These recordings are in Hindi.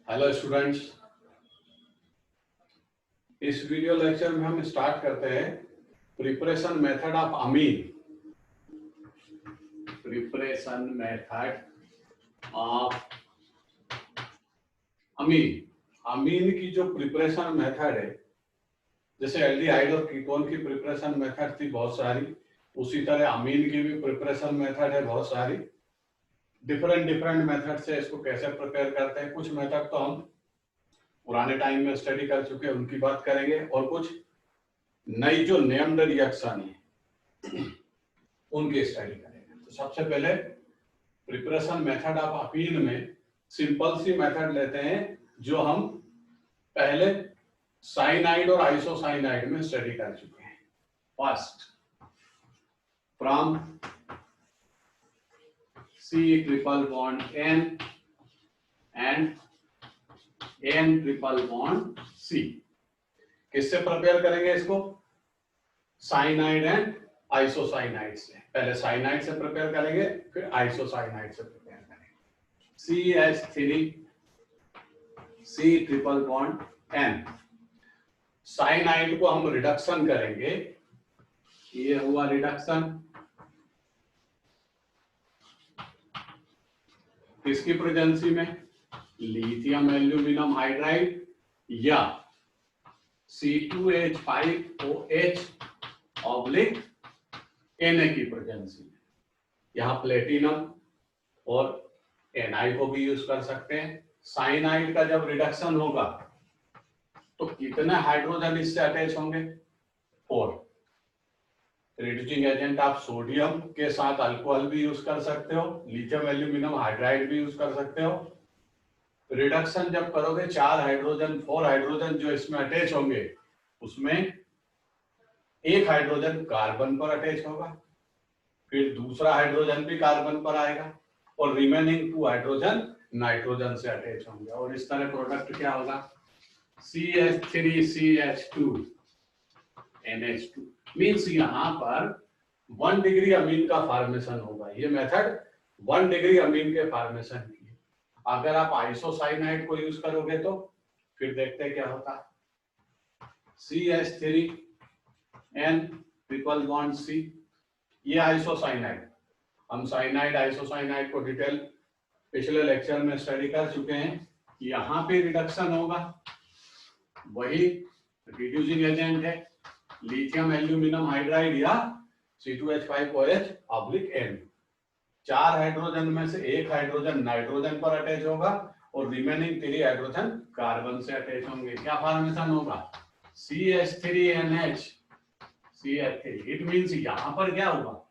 हेलो स्टूडेंट्स, इस वीडियो लेक्चर में हम स्टार्ट करते हैं preparation method of amine. Preparation method of amine. Amine की जो प्रिपरेशन मेथड है, जैसे एल्डिहाइड और कीटोन की प्रिपरेशन मेथड थी बहुत सारी, उसी तरह अमीन की भी प्रिपरेशन मेथड है बहुत सारी। डिफरेंट मेथड से इसको कैसे प्रिपेयर करते हैं, कुछ मेथड तो हम पुराने टाइम में स्टडी कर चुके हैं, उनकी बात करेंगे, और कुछ नई जो नेम्ड रिएक्शन है उनकी स्टडी करेंगे। तो सबसे पहले प्रिपरेशन मेथड ऑफ अमीन में सिंपल सी मेथड लेते हैं जो हम पहले साइनाइड और आइसोसाइनाइड में स्टडी कर चुके हैं। First, from C triple bond N and N triple bond C। किससे प्रिपेयर करेंगे इसको? साइनाइड एंड आइसोसाइनाइड से। पहले साइनाइड से प्रिपेयर करेंगे, फिर आइसोसाइनाइड से प्रिपेयर करेंगे। CH3 C triple bond N। Cyanide को हम रिडक्शन करेंगे, ये हुआ रिडक्शन। किसकी प्रेजेंसी में? लिथियम एल्यूमिनियम हाइड्राइड या C2H5OH ऑब्लिक Na की प्रेजेंसी में। यहाँ प्लेटिनम और Na को भी यूज कर सकते हैं। साइनाइड का जब रिडक्शन होगा तो कितने हाइड्रोजन इससे अटैच होंगे? 4। रिड्यूसिंग एजेंट आप सोडियम के साथ अल्कोहल भी यूज कर सकते हो, लिथियम एल्यूमिनियम हाइड्राइड भी यूज कर सकते हो। रिडक्शन जब करोगे 4 हाइड्रोजन जो इसमें अटैच होंगे, उसमें एक हाइड्रोजन कार्बन पर अटैच होगा, फिर दूसरा हाइड्रोजन भी कार्बन पर आएगा, और रिमेनिंग 2 हाइड्रोजन नाइट्रोजन से अटैच होंगे। और इस तरह प्रोडक्ट क्या होगा? CH3CH2 NH2। मीन्स यहाँ पर 1 डिग्री अमीन का फॉर्मेशन होगा। ये मेथड 1 डिग्री अमीन के फॉर्मेशन की है। अगर आप आइसोसाइनाइड को यूज करोगे तो फिर देखते हैं क्या होता है। CH3N ट्रिपल बॉन्ड C, ये आइसोसाइनाइड। हम साइनाइड आइसोसाइनाइड को डिटेल पिछले लेक्चर में स्टडी कर चुके हैं। यहाँ पे रिडक्शन होगा, वही रिड्यूसिंग एजेंट है लिथियम एल्यूमिनियम हाइड्राइड या C2H5OH ऑब्लिक N। 4 हाइड्रोजन में से एक हाइड्रोजन नाइट्रोजन पर अटैच होगा और रिमेनिंग 3 हाइड्रोजन कार्बन से अटैच होंगे। क्या फॉर्मेशन होगा? CH3NH CH3। इट मींस यहां पर क्या हुआ?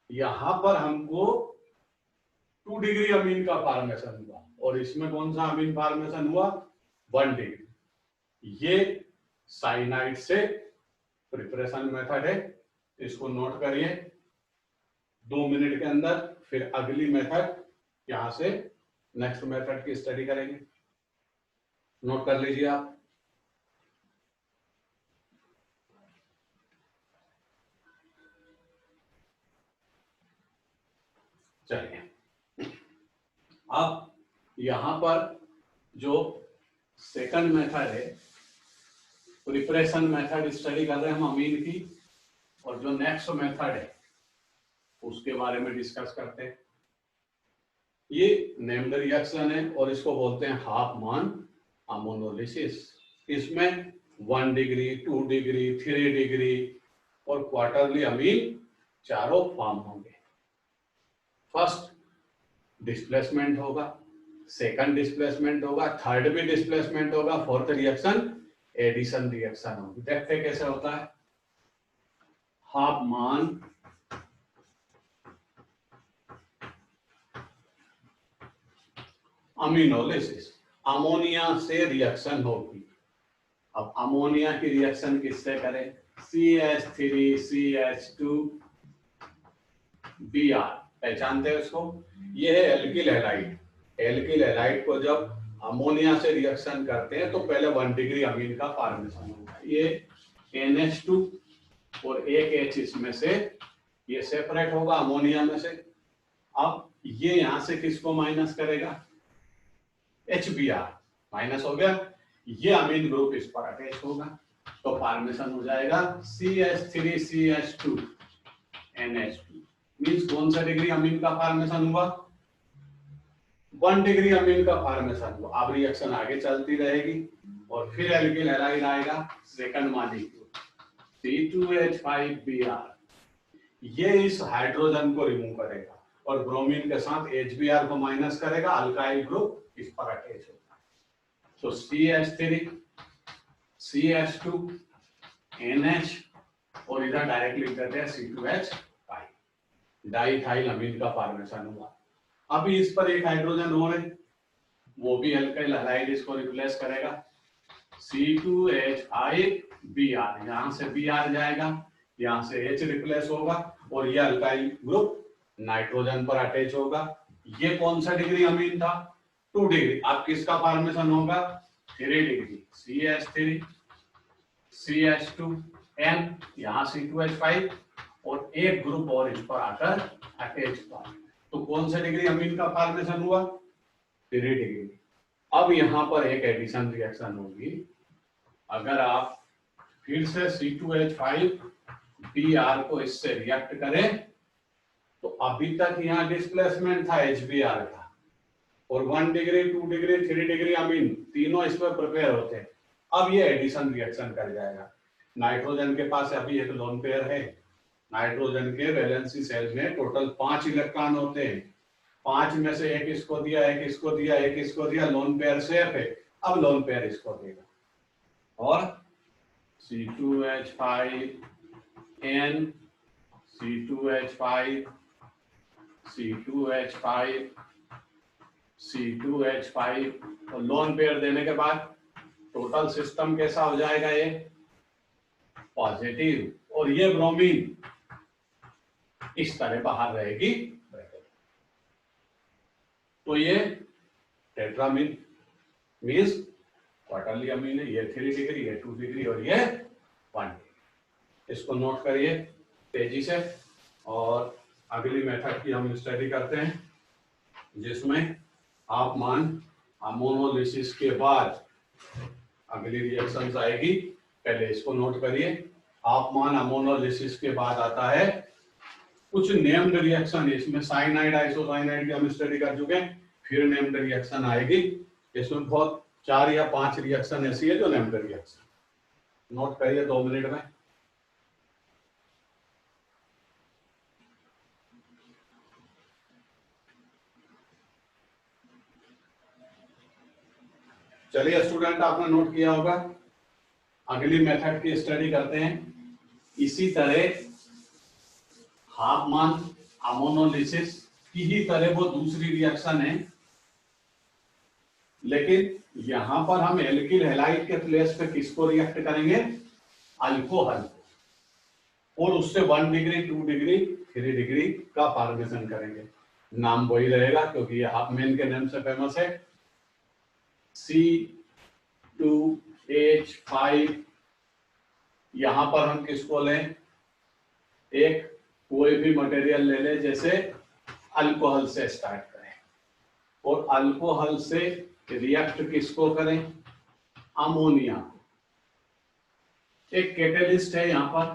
यहां पर हमको 2 डिग्री अमीन का फॉर्मेशन हुआ, और इसमें कौन सा अमीन फॉर्मेशन हुआ? 1 डिग्री। ये साइनाइड से प्रिपरेशन मेथड है, इसको नोट करिए 2 मिनट के अंदर। फिर अगली मेथड, यहां से नेक्स्ट मेथड की स्टडी करेंगे। नोट कर लीजिए आप। चलिए, अब यहां पर जो सेकंड मेथड है, प्रिपरेशन मेथड स्टडी कर रहे हैं हम अमीन की, और जो नेक्स्ट मेथड है उसके बारे में डिस्कस करते हैं। ये नेम्ड रिएक्शन है और इसको बोलते हैं हाफमान अमोनोलिसिस। इसमें 1 डिग्री 2 डिग्री 3 डिग्री और क्वार्टरली अमीन चारों फॉर्म होंगे। फर्स्ट डिस्प्लेसमेंट होगा, सेकंड डिस्प्लेसमेंट होगा, थर्ड भी डिस्प्लेसमेंट होगा, फोर्थ रिएक्शन एडिशन रिएक्शन होगी। देखते हैं कैसे होता है। हाफमान अमीनोलिसिस, अमोनिया से रिएक्शन होगी। अब अमोनिया की रिएक्शन किससे करें? CH3CH2Br, पहचानते हैं उसको? ये है एल्किल हैलाइड। एल्किल हैलाइड को जब अमोनिया से रिएक्शन करते हैं तो पहले 1 डिग्री अमीन का फॉर्मेशन होगा। ये NH2 और एक H इसमें से ये सेपरेट होगा अमोनिया में से। अब ये यहां से किसको माइनस करेगा? HBr। माइनस हो गया, ये अमीन ग्रुप इस पर अटैच होगा, तो फॉर्मेशन हो जाएगा CH3CH2 NH2। मींस कौन सा डिग्री अमीन का फॉर्मेशन हुआ? 1 डिग्री अमीन का फॉर्मेशन हुआ। अब रिएक्शन आगे चलती रहेगी और फिर एल्किल हैलाइड आएगा, सेकंड मॉलिक्यूल C2H5Br, ये इस हाइड्रोजन को रिमूव करेगा और ब्रोमीन के साथ HBr को माइनस करेगा, अल्काइल ग्रुप इस पर अटैच होगा। तो CH3 CH2 NH और इधर डायरेक्ट लिख देते हैं C2H5, डाइथाइल अमीन का फॉर्मेशन हुआ। अभी इस पर एक हाइड्रोजन और है, वो भी अल्काइल हैलाइड इसको रिप्लेस करेगा, C2H5Br, यहां से Br जाएगा, यहां से H रिप्लेस होगा और ये अल्काइल ग्रुप नाइट्रोजन पर अटैच होगा। ये कौन सा डिग्री अमीन था? 2 डिग्री। अब किसका फॉर्मेशन होगा? 3 डिग्री, CH3 CH2N, यहाँ C2H5 और एक ग्रुप और इस पर आकर अटैच हुआ। तो कौन सा डिग्री अमीन का फॉर्मेशन हुआ? 3 डिग्री। अब यहाँ पर एक एडिशन रिएक्शन होगी। अगर आप फिर से C2H5Br को इससे रिएक्ट करें तो अभी तक यहाँ डिस्प्लेसमेंट था HBr का, और 1 डिग्री 2 डिग्री 3 डिग्री अमीन तीनों इसमें प्रिपेयर होते हैं। अब ये एडिशन रिएक्शन कर जाएगा। नाइट्रोजन के पास अभी एक लोन पेयर है, नाइट्रोजन के वैलेंसी सेल में टोटल 5 इलेक्ट्रॉन होते हैं, 5 में से एक इसको दिया, एक इसको दिया, एक इसको दिया, लोन पेयर सेफ है। अब लोन पेयर इसको देगा और C2H5N C2H5 C2H5 C2H5 और लोन पेयर देने के बाद टोटल सिस्टम कैसा हो जाएगा? ये पॉजिटिव, और ये ब्रोमीन इस तरह बाहर रहेगी। तो ये टेट्रामीन मींस क्वार्टरली अमीन है। ये 3 डिग्री, ये 2 डिग्री और ये 1 डिग्री। इसको नोट करिए तेजी से, और अगली मेथड की हम स्टडी करते हैं जिसमें तापमान अमोनोलिसिस के बाद अगली रिएक्शंस आएगी। पहले इसको नोट करिए, तापमान अमोनोलिसिस के बाद आता है कुछ नेम्ड रिएक्शन। इसमें साइनाइड आइसोसाइनाइड की हम स्टडी कर चुके हैं, फिर नेम्ड रिएक्शन आएगी। इसमें बहुत 4 या 5 रिएक्शन ऐसी है जो नेम्ड रिएक्शन। नोट करिए 2 मिनट में। चलिए स्टूडेंट, आपने नोट किया होगा। अगली मेथड की स्टडी करते हैं। इसी तरह तापमान अमोनोलिसिस की ही तरह वो दूसरी रिएक्शन है, लेकिन यहां पर हम एल्किल हैलाइड के प्लेस पे किसको रिएक्ट करेंगे? अल्कोहल, और उससे 1 डिग्री 2 डिग्री 3 डिग्री का फॉर्मेशन करेंगे। नाम वही रहेगा क्योंकि ये हाफमैन के नाम से फेमस है। C2H5, यहां पर हम किसको लें? एक कोई भी मटेरियल ले ले, जैसे अल्कोहल से स्टार्ट करें, और अल्कोहल से रिएक्ट किसको करें? अमोनिया। एक कैटेलिस्ट है यहां पर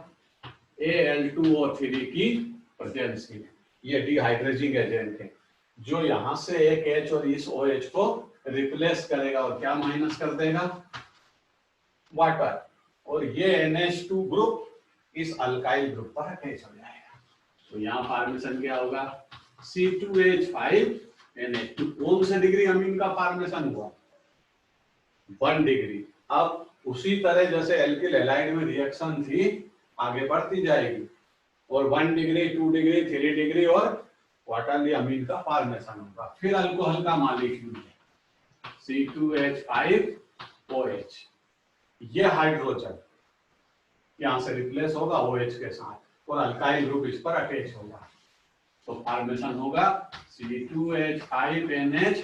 Al2O3 की प्रेजेंस में, ये डिहाइड्रेजिंग एजेंट है जो यहां से एक H और इस OH को रिप्लेस करेगा और क्या माइनस कर देगा? वाटर, और ये NH2 ग्रुप इस अल्काइल ग्रुप पर अटैच हो जाएगा। तो यहाँ फॉर्मेशन क्या होगा? C2H5NH2। कौन से डिग्री अमीन का फॉर्मेशन हुआ? 1 डिग्री। अब उसी तरह जैसे एल्किल हैलाइड में रिएक्शन थी, आगे बढ़ती जाएगी और 1 डिग्री 2 डिग्री 3 डिग्री और क्वार्टरली अमीन का फॉर्मेशन होगा। फिर अल्कोहल का मॉलिक्यूल C2H5OH, ये हाइड्रोजन यहां से रिप्लेस होगा OH के साथ और अल्काइल ग्रुप इस पर अटैच होगा। तो फॉर्मेशन होगा C2H5NH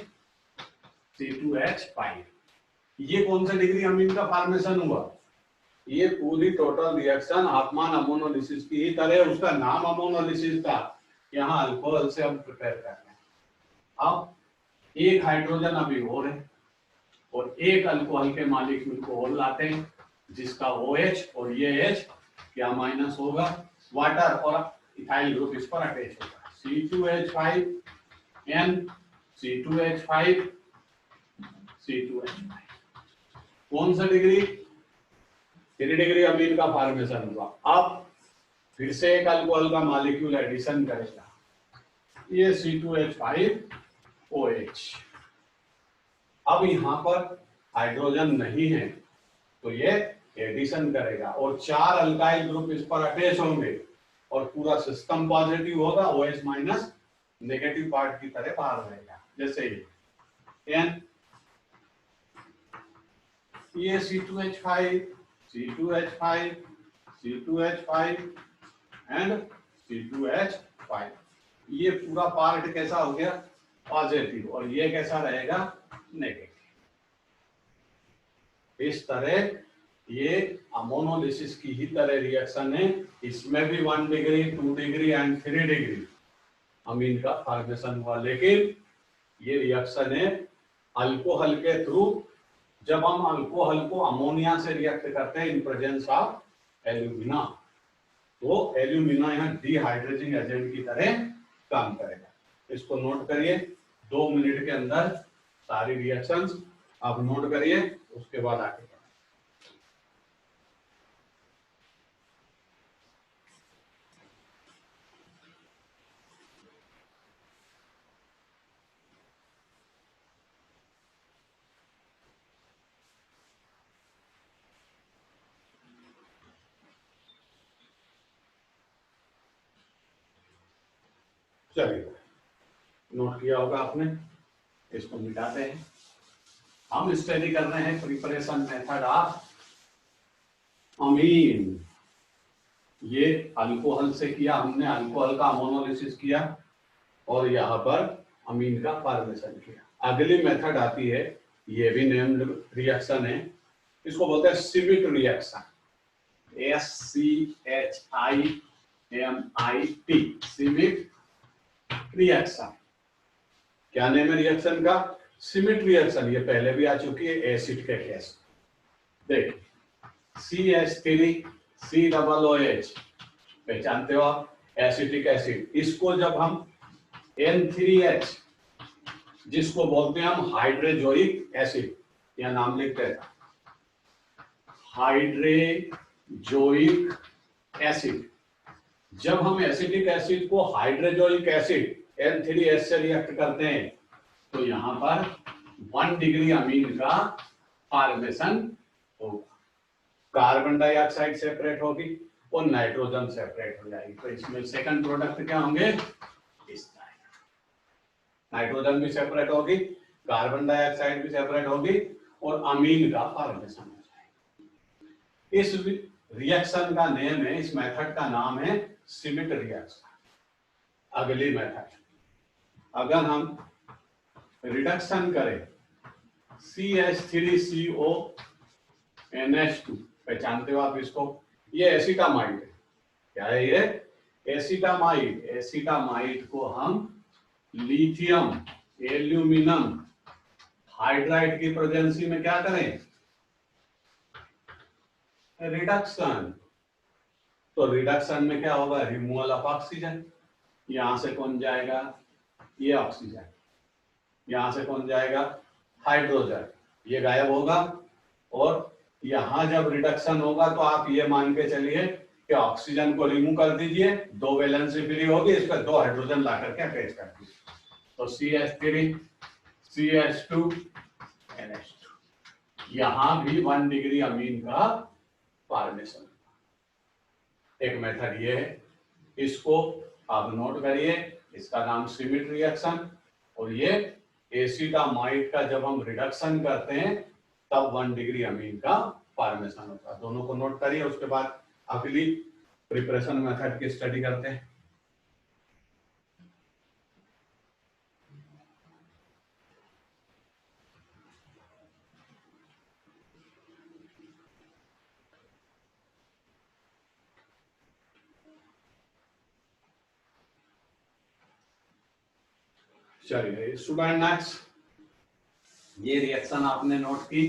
C2H5। ये कौन सा डिग्री अमीन का फॉर्मेशन हुआ? ये पूरी टोटल रिएक्शन तापमान अमोनोलिसिस की ही तरह, उसका नाम अमोनोलिसिस था। यहाँ अल्कोहल से हम प्रिपेयर कर रहे हैं। अब एक हाइड्रोजन अभी और है और एक अल्कोहल के मॉलिक्यूल को और लाते हैं जिसका OH और ये H क्या माइनस होगा, वाटर और इथाइल ग्रुप इस पर अटैच होगा, C2H5 N C2H5 C2H5। कौन सा डिग्री, 3 डिग्री अमीन का फॉर्मेशन हुआ। अब फिर से एक अल्कोहल का मॉलिक्यूल एडिशन करेगा, ये C2H5OH। अब यहाँ पर हाइड्रोजन नहीं है तो ये एडिशन करेगा और 4 अल्काइल ग्रुप इस पर अटैच होंगे और पूरा सिस्टम पॉजिटिव होगा, OH माइनस नेगेटिव पार्ट की तरह बाहर रहेगा। जैसे ये C2H5 C2H5 C2H5 and C2H5, ये पूरा पार्ट कैसा हो गया, पॉजिटिव, और ये कैसा रहेगा, नेगेटिव। इस तरह ये अमोनोलिसिस की ही तरह रिएक्शन है, इसमें भी 1 degree 2 degree and 3 degree amine का फॉर्मेशन हुआ। लेकिन ये रिएक्शन है अल्कोहल के थ्रू, जब हम अल्कोहल को अमोनिया से रिएक्ट करते हैं इन प्रेजेंस ऑफ एल्यूमिना, तो एल्यूमिना यहाँ डिहाइड्रेटिंग एजेंट की तरह काम करेगा। इसको नोट करिए, 2 मिनट के अंदर सारी रिएक्शंस आप नोट करिए, उसके बाद आगे बढ़ें। चलिए, नोट किया होगा आपने, इसको मिटाते हैं। हम स्टडी कर रहे हैं प्रिपरेशन मेथड ऑफ अमीन। ये अल्कोहल से किया हमने, अल्कोहल का अमोनोलिसिस किया और यहाँ पर अमीन का फॉर्मेशन किया। अगली मेथड आती है, ये भी नेम्ड रिएक्शन है, इसको बोलते हैं Schmidt reaction, SCHIMIT, Schmidt reaction. क्या नेम है रिएक्शन का, सिमिट रिएक्शन। ये पहले भी आ चुकी है एसिड के केस। देखिए CH3COOH पहचानते हो आप, एसिटिक एसिड। इसको जब हम N3H, जिसको बोलते हैं हम हाइड्रोजोइक एसिड, यह नाम लिखते हैं हाइड्रोजोइक एसिड। जब हम एसिटिक एसिड को हाइड्रोजोइक एसिड N3H से रिएक्ट करते हैं तो यहाँ पर 1 डिग्री अमीन का फॉर्मेशन होगा। कार्बन डाइऑक्साइड सेपरेट होगी और नाइट्रोजन सेपरेट हो जाएगी। तो इसमें सेकंड प्रोडक्ट क्या होंगे, इस तरह नाइट्रोजन भी सेपरेट होगी, कार्बन डाइऑक्साइड भी सेपरेट होगी और अमीन का फॉर्मेशन हो जाएगा। इस रिएक्शन का नेम है, इस मेथड का नाम है सिमिट रिएक्शन। अगली मेथड, अगर हम रिडक्शन करें CH3CONH2, पहचानते हो आप इसको, ये एसिटामाइड है। क्या है ये, एसिटामाइड। एसिटामाइड को हम लिथियम एल्यूमिनियम हाइड्राइड की प्रेजेंसी में क्या करें, रिडक्शन। तो रिडक्शन में क्या होगा, रिमूवल ऑफ ऑक्सीजन। यहां से कौन जाएगा, ये ऑक्सीजन, यहां से कौन जाएगा, हाइड्रोजन, ये गायब होगा। और यहां जब रिडक्शन होगा तो आप ये मान के चलिए कि ऑक्सीजन को रिमूव कर दीजिए, 2 वैलेंसी फ्री होगी, इस पर 2 हाइड्रोजन ला करके अटैच कर दीजिए, तो CH3 CH2 NH2। यहां भी 1 डिग्री अमीन का फॉर्मेशन। एक मेथड ये है, इसको आप नोट करिए, इसका नाम सिमिट रिएक्शन। और ये एसिटामाइड का जब हम रिडक्शन करते हैं तब 1 डिग्री अमीन का फॉर्मेशन होता है। दोनों को नोट करिए, उसके बाद अगली प्रिपरेशन मेथड की स्टडी करते हैं। चलिए स्टूडेंट नेक्स्ट, ये रिएक्शन आपने नोट की।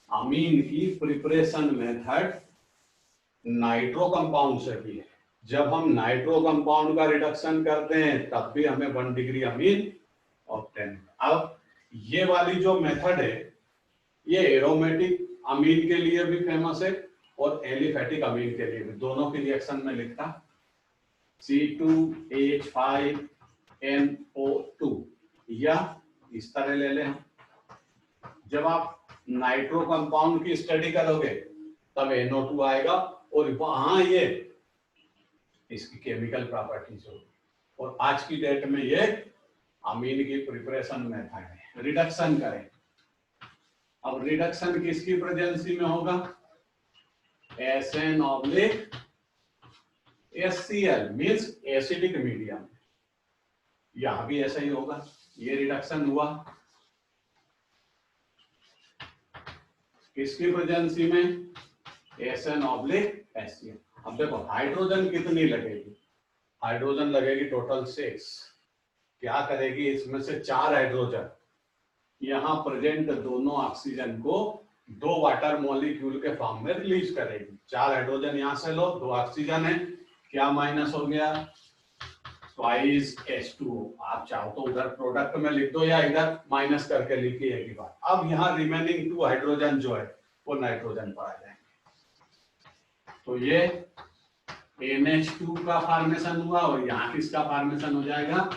अमीन की प्रिपरेशन मेथड नाइट्रो कंपाउंड से भी है। जब हम नाइट्रो कंपाउंड का रिडक्शन करते हैं तब भी हमें 1 डिग्री अमीन ऑब्टेन। अब ये वाली जो मेथड है ये एरोमेटिक अमीन के लिए भी फेमस है और एलिफेटिक अमीन के लिए भी। दोनों की रिएक्शन में लिखता C2H5NO2 या इस तरह ले लें। जब आप नाइट्रो कंपाउंड की स्टडी करोगे तब NO2 आएगा और वहां ये इसकी केमिकल प्रॉपर्टीज होगी। और आज की डेट में ये अमीन की प्रिपरेशन मेथड है। रिडक्शन करें। अब रिडक्शन किसकी प्रेजेंसी में होगा? SN/HCl means acidic medium. यहां भी ऐसा ही होगा। ये रिडक्शन हुआ किसकी प्रेजेंसी में? SN/HCl। अब देखो हाइड्रोजन कितनी लगेगी? हाइड्रोजन लगेगी टोटल 6। क्या करेगी? इसमें से 4 हाइड्रोजन यहाँ प्रेजेंट दोनों ऑक्सीजन को 2 वाटर मॉलिक्यूल के फॉर्म में रिलीज करेगी। 4 हाइड्रोजन यहाँ से लो, 2 ऑक्सीजन है, क्या माइनस हो गया? Twice H2O। आप चाहो तो उधर प्रोडक्ट में लिख दो या इधर माइनस करके लिखिए एक ही बात। अब यहाँ रिमेनिंग 2 हाइड्रोजन जो है वो नाइट्रोजन पर आ जाएंगे। तो ये NH2 का फॉर्मेशन हुआ और यहाँ किसका फॉर्मेशन हो जाएगा?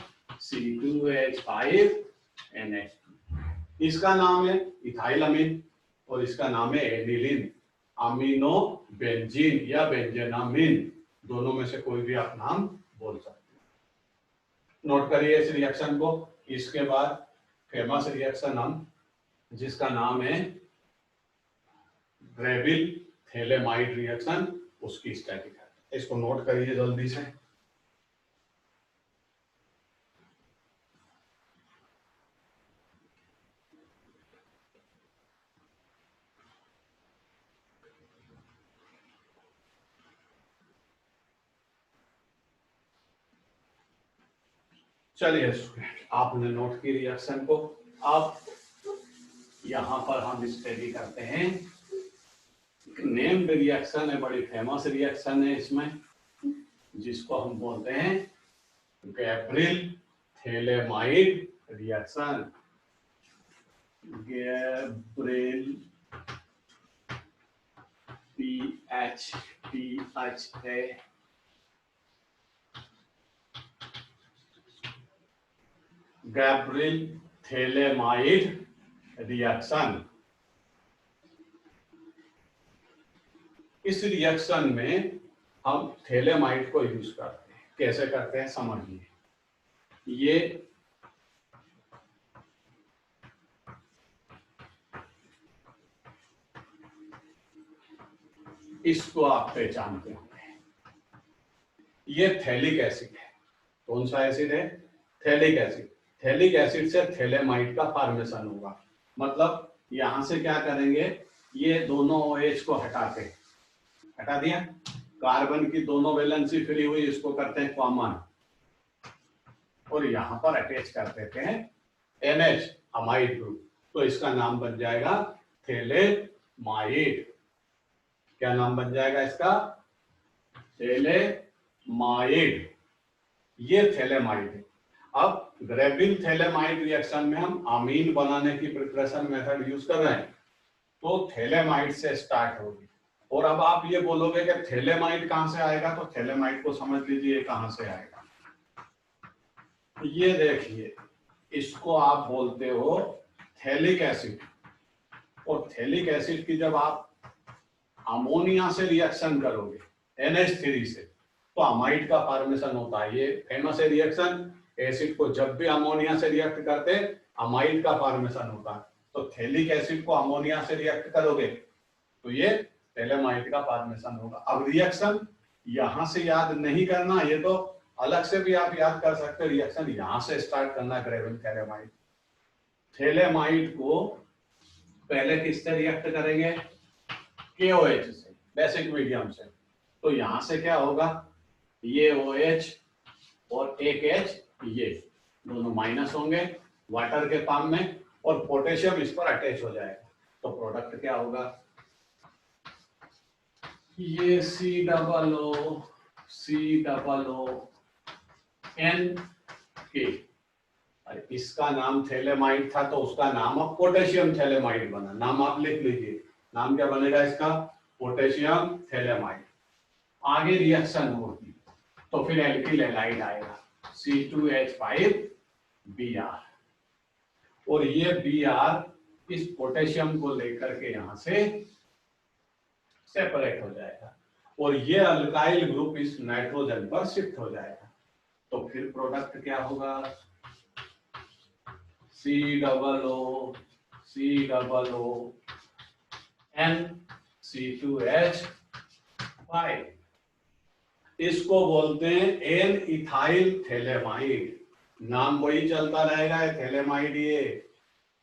C2H5NH2। इसका नाम है इथाइल अमीन और इसका नाम है एनिलीन, अमीनो बेंजीन या बेंजेनामिन। दोनों में से कोई भी आप नाम बोल सकते हैं। नोट करिए इस रिएक्शन को। इसके बाद फेमस रिएक्शन हम जिसका नाम है ग्रेविल थैलेमाइड रिएक्शन, उसकी स्टडी करते हैं। इसको नोट करिए जल्दी से। चलिए आपने नोट की रिएक्शन को। अब यहां पर हम स्टडी करते हैं। नेम्ड रिएक्शन है, बड़ी फेमस रिएक्शन है इसमें, जिसको हम बोलते हैं गैब्रिल थैलेमाइड रिएक्शन। गैब्रिल PH है। गैब्रिल थैलेमाइड रिएक्शन। इस रिएक्शन में हम थैलेमाइड को यूज करते हैं। कैसे करते हैं समझिए। ये इसको आप पहचानते होंगे। ये थैलिक एसिड है। कौन सा एसिड है? Phthalic acid. थैलिक एसिड से थैलेमाइड का फॉर्मेशन होगा। मतलब यहां से क्या करेंगे, ये दोनों OH को हटा दिया। कार्बन की दोनों वैलेंसी फ्री हुई, इसको करते हैं कॉमन और यहां पर अटैच कर देते हैं NH अमाइड ग्रुप। तो इसका नाम बन जाएगा थैलेमाइड। क्या नाम बन जाएगा इसका? थैलेमाइड। ये थैलेमाइड है। अब ग्रेविल थैलेमाइड रिएक्शन में हम अमीन बनाने की प्रिपरेशन मेथड यूज कर रहे हैं, तो थैलेमाइड से स्टार्ट होगी। और अब आप ये बोलोगे कि थैलेमाइड कहां से आएगा, तो थैलेमाइड को समझ लीजिए कहां से आएगा। ये देखिए, इसको आप बोलते हो थैलिक एसिड। और थैलिक एसिड की जब आप अमोनिया से रिएक्शन करोगे NH3 से, तो अमाइड का फॉर्मेशन होता है। ये फेमस है रिएक्शन। एसिड को जब भी अमोनिया से रिएक्ट करते अमाइड का फॉर्मेशन होता है। तो थैलिक एसिड को अमोनिया से रिएक्ट करोगे तो ये थैलेमाइड का फॉर्मेशन होगा। अब रिएक्शन यहां से याद नहीं करना, ये तो अलग से भी आप याद कर सकते हो। रिएक्शन यहां से स्टार्ट करना। Greville phthalimide. थैलेमाइड को पहले किससे रिएक्ट करेंगे? KOH से, बेसिक मीडियम से। तो यहां से क्या होगा, ये OH और एक H, ये दोनों माइनस होंगे वाटर के फॉर्म में। और पोटेशियम इस पर अटैच हो जाएगा, तो प्रोडक्ट क्या होगा, ये COO अरे इसका नाम थैलेमाइड था तो उसका नाम अब पोटेशियम थैलेमाइड बना। नाम आप लिख लीजिए, नाम क्या बनेगा इसका, पोटेशियम थैलेमाइड। आगे रिएक्शन होगी तो फिर एल्किल हैलाइड आएगा C2H5Br, और ये Br इस पोटेशियम को लेकर के यहां से सेपरेट हो जाएगा और ये अल्काइल ग्रुप इस नाइट्रोजन पर शिफ्ट हो जाएगा। तो फिर प्रोडक्ट क्या होगा, COO इसको बोलते हैं एन इथाइल थैलेमाइड। नाम वही चलता रहेगा, थैलेमाइड। ये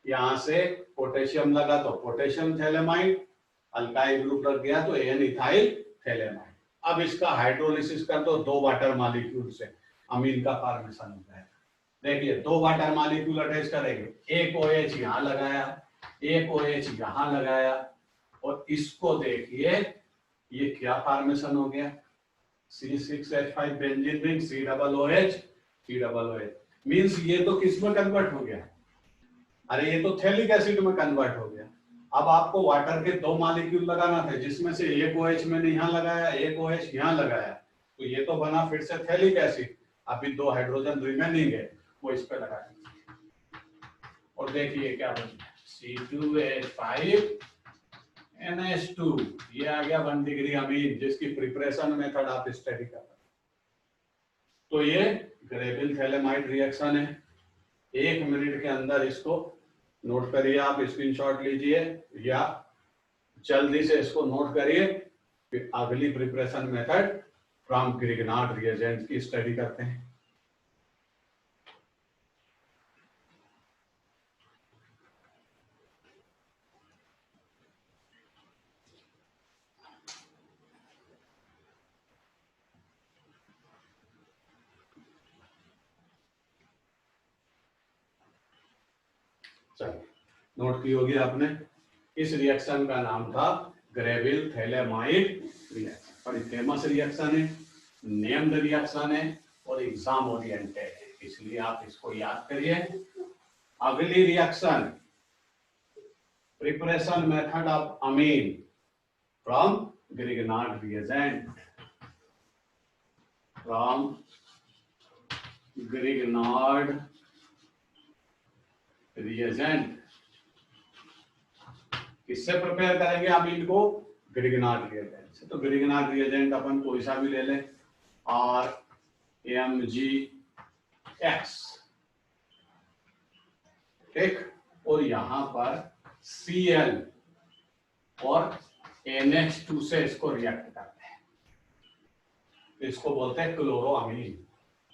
यहां से पोटेशियम लगा तो पोटेशियम थैलेमाइड, अल्काइल ग्रुप लग गया तो एन इथाइल थैलेमाइड। अब इसका हाइड्रोलिसिस कर दो 2 वाटर मॉलिक्यूल से, अमीन का फॉर्मेशन हो जाएगा। देखिए 2 वाटर मॉलिक्यूल अटैच करेंगे, एक OH यहां लगाया, एक OH यहां लगाया, और इसको देखिए ये क्या फॉर्मेशन हो गया, C6H5 benzene ring, COOH means ये तो किस में कन्वर्ट हो गया, अरे ये तो थैलिक एसिड में कन्वर्ट हो गया। अब आपको वाटर के 2 मॉलिक्यूल लगाना था, जिसमें से एक OH मैंने यहाँ लगाया, एक OH यहाँ लगाया, तो ये तो बना फिर से थैलिक एसिड। अभी 2 हाइड्रोजन रिमेनिंग है, वो इस पे लगा दीजिए और देखिए क्या बन गया, C2H5NH2। ये आ गया 1 डिग्री अमीन, जिसकी प्रिपरेशन मेथड आप स्टडी कर रहे हैं। तो ये ग्रेविल थैलेमाइड रिएक्शन है। 1 मिनट के अंदर इसको नोट करिए, आप स्क्रीनशॉट लीजिए या जल्दी से इसको नोट करिए, फिर अगली preparation method from Grignard reagent की स्टडी करते हैं। चलिए, नोट की होगी आपने, इस रिएक्शन का नाम था ग्रेविल थैलेमाइड रिएक्शन। बड़ी फेमस रिएक्शन है, नेम्ड रिएक्शन है और एग्जाम ओरिएंटेड है, इसलिए आप इसको याद करिए। अगली reaction, preparation method of amine from Grignard reagent, from Grignard reagent. किससे प्रिपेयर करेंगे अमीन को, ग्रिग्नार्ड रिएजेंट से। तो ग्रिग्नार्ड रिएजेंट अपन कोई सा भी ले लें, RMgX, ठीक, और यहां पर Cl और NH2 से इसको रिएक्ट करते हैं, इसको बोलते हैं क्लोरोअमीन।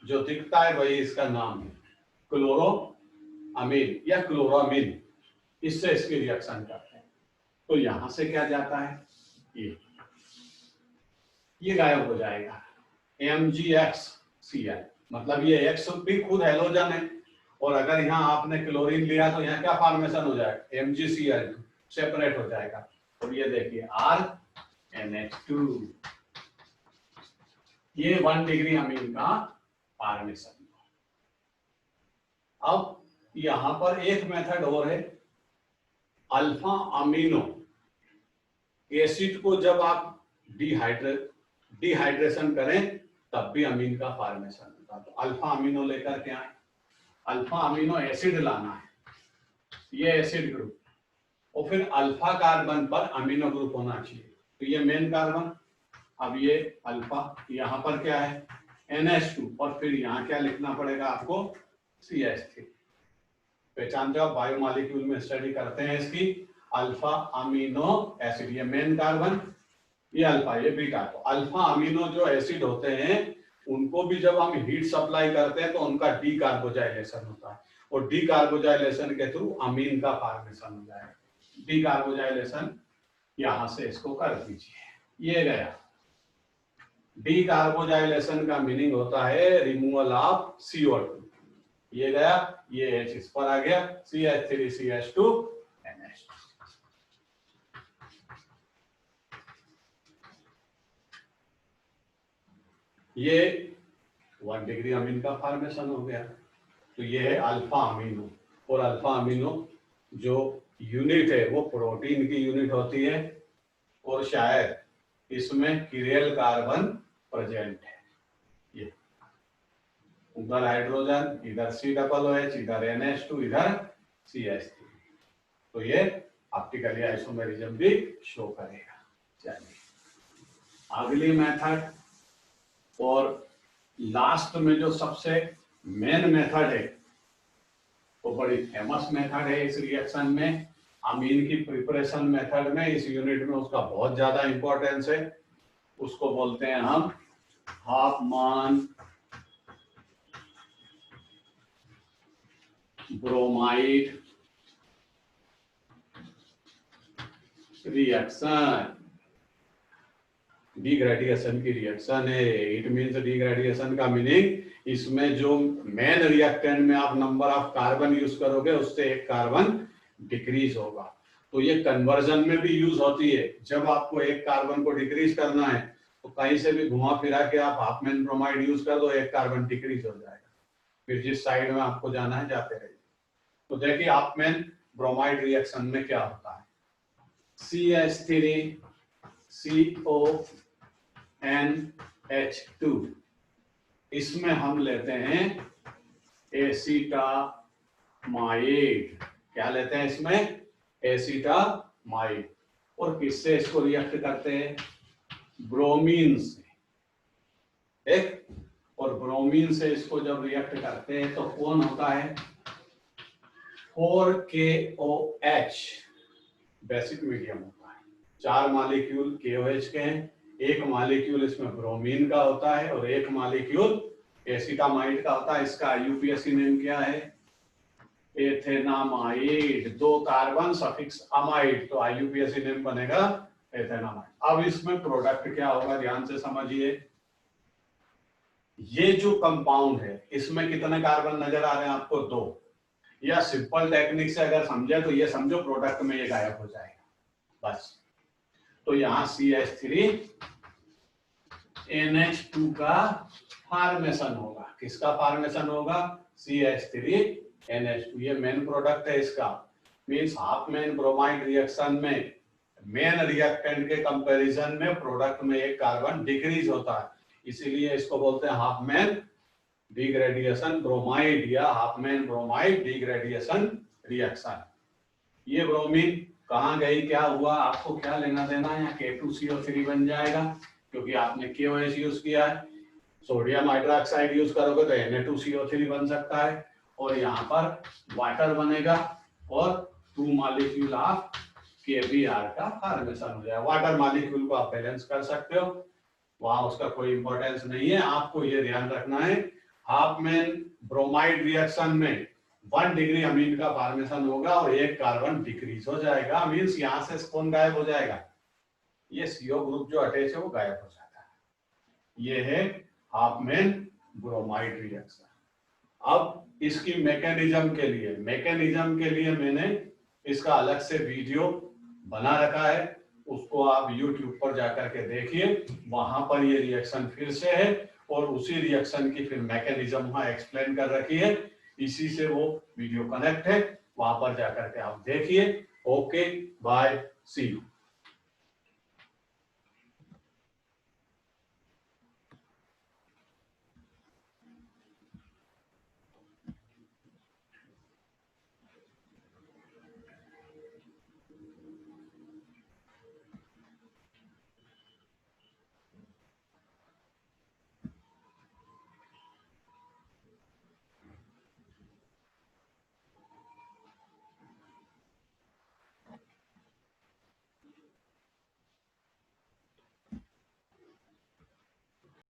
जो दिखता है वही इसका नाम है, क्लोरोअमीन या क्लोरामीन। इससे इसकी रिएक्शन करते हैं। तो यहां से क्या जाता है, ये गायब हो जाएगा, MgXCl, मतलब ये X भी खुद हैलोजन है, और अगर यहाँ आपने क्लोरीन लिया तो यहाँ क्या फॉर्मेशन हो जाएगा, MgCl सेपरेट हो जाएगा। तो ये देखिए RNH2, ये 1 डिग्री अमीन का फॉर्मेशन। अब यहां पर एक मेथड और है, अल्फा अमीनो एसिड को जब आप डिहाइड्रेशन करें तब भी अमीन का फॉर्मेशन होता है। तो अल्फा अमीनो लेकर के आए, अल्फा अमीनो एसिड लाना है, ये एसिड ग्रुप, और फिर अल्फा कार्बन पर अमीनो ग्रुप होना चाहिए। तो ये मेन कार्बन, अब ये अल्फा, यहाँ पर क्या है NH2, और फिर यहाँ क्या लिखना पड़ेगा आपको, CH3। पहचानते हो, बायोमॉलिक्यूल में स्टडी करते हैं इसकी, अल्फा अमीनो एसिड, ये मेन कार्बन, ये अल्फा, ये बीटा। तो अल्फा अमीनो जो एसिड होते हैं उनको भी जब हम हीट सप्लाई करते हैं तो उनका डीकार्बोजाइलेशन होता है, और डीकार्बोजाइलेशन के थ्रू अमीन का फॉर्मेशन हो जाएगा। डीकार्बोजाइलेशन यहां से इसको कर दीजिए, ये गया। डीकार्बोजाइलेशन का मीनिंग होता है रिमूवल ऑफ CO2, ये गया, ये H इस पर आ गया, CH3CH2 NH2। ये 1 डिग्री अमीन का फॉर्मेशन हो गया। तो ये है अल्फा अमीनो, और अल्फा अमीनो जो यूनिट है वो प्रोटीन की यूनिट होती है, और शायद इसमें किरेल कार्बन प्रेजेंट है। ये उधर हाइड्रोजन, इधर C+OH, इधर NH2, इधर CH3। तो ये ऑप्टिकली आइसोमेरिज्म भी शो करेगा। चलिए अगली मेथड, और लास्ट में जो सबसे मेन मेथड है वो बड़ी फेमस मेथड है इस रिएक्शन में, अमीन की प्रिपरेशन मेथड में, इस यूनिट में उसका बहुत ज्यादा इंपॉर्टेंस है। उसको बोलते हैं हम हाफमान ब्रोमाइड रिएक्शन। डिग्रेडेशन की रिएक्शन है। इट मींस डिग्रेडेशन का मीनिंग, इसमें जो मेन रिएक्टेंट में आप नंबर ऑफ कार्बन यूज करोगे उससे एक कार्बन डिक्रीज होगा। तो ये कन्वर्जन में भी यूज होती है। जब आपको एक कार्बन को डिक्रीज करना है तो कहीं से भी घुमा फिरा के आप हाफमैन ब्रोमाइड यूज कर दो, एक कार्बन डिक्रीज हो जाएगा। फिर जिस साइड में आपको जाना है जाते रहिए। तो देखिए हाफमैन ब्रोमाइड रिएक्शन में क्या होता है, CH3CONH2, इसमें हम लेते हैं एसीटामाइड। क्या लेते हैं इसमें? एसीटामाइड। और किससे इसको रिएक्ट करते हैं? ब्रोमीन से। एक, और ब्रोमीन से इसको जब रिएक्ट करते हैं तो कौन होता है? 4KOH बेसिक मीडियम होता है। 4 मॉलिक्यूल KOH के हैं, एक मॉलिक्यूल इसमें ब्रोमीन का होता है और एक मॉलिक्यूल एसिटामाइड का होता है। इसका IUPAC नेम क्या है? एथेनामाइड। 2 कार्बन सफिक्स अमाइड, तो IUPAC नेम बनेगा एथेनामाइड। अब इसमें प्रोडक्ट क्या होगा, ध्यान से समझिए। ये जो कंपाउंड है इसमें कितने कार्बन नजर आ रहे हैं आपको? 2। या सिंपल टेक्निक से अगर समझे तो ये समझो प्रोडक्ट में ये गायब हो जाएगा बस। तो यहाँ CH3NH2 का फॉर्मेशन होगा। किसका फॉर्मेशन होगा? CH3NH2। ये मेन प्रोडक्ट है इसका। मींस हाफमैन ब्रोमाइड रिएक्शन में मेन रिएक्टेंट के कंपैरिजन में प्रोडक्ट में एक कार्बन डिक्रीज होता है, इसीलिए इसको बोलते हैं हाफमैन डिग्रेडेशन ब्रोमाइड या हाफमैन ब्रोमाइड डिग्रेडेशन रिएक्शन। ये ब्रोमीन कहाँ गई, क्या हुआ, आपको क्या लेना देना है? K2CO3 बन जाएगा क्योंकि आपने KOH यूज किया है। सोडियम हाइड्रोक्साइड यूज करोगे तो Na2CO3 बन सकता है, और यहाँ पर वाटर बनेगा और 2 मॉलिक्यूल ऑफ KBr का फॉर्मेशन हो जाएगा। वाटर मॉलिक्यूल को आप बैलेंस कर सकते हो, वहां उसका कोई इंपॉर्टेंस नहीं है। आपको ये ध्यान रखना है हाफमैन ब्रोमाइड रिएक्शन में 1 डिग्री अमीन का फॉर्मेशन होगा और एक कार्बन डिक्रीज हो जाएगा। मींस यहां से कौन गायब हो जाएगा? ये CO ग्रुप जो अटैच है वो गायब हो जाता है। ये है हाफमैन ब्रोमाइड रिएक्शन। अब इसकी मैकेनिज्म के लिए मैंने इसका अलग से वीडियो बना रखा है, उसको आप YouTube पर जाकर के देखिए। वहां पर ये रिएक्शन फिर से है और उसी रिएक्शन की फिर मैकेनिज्म वहां एक्सप्लेन कर रखी है। इसी से वो वीडियो कनेक्ट है, वहां पर जाकर के आप देखिए। Okay, bye, see you.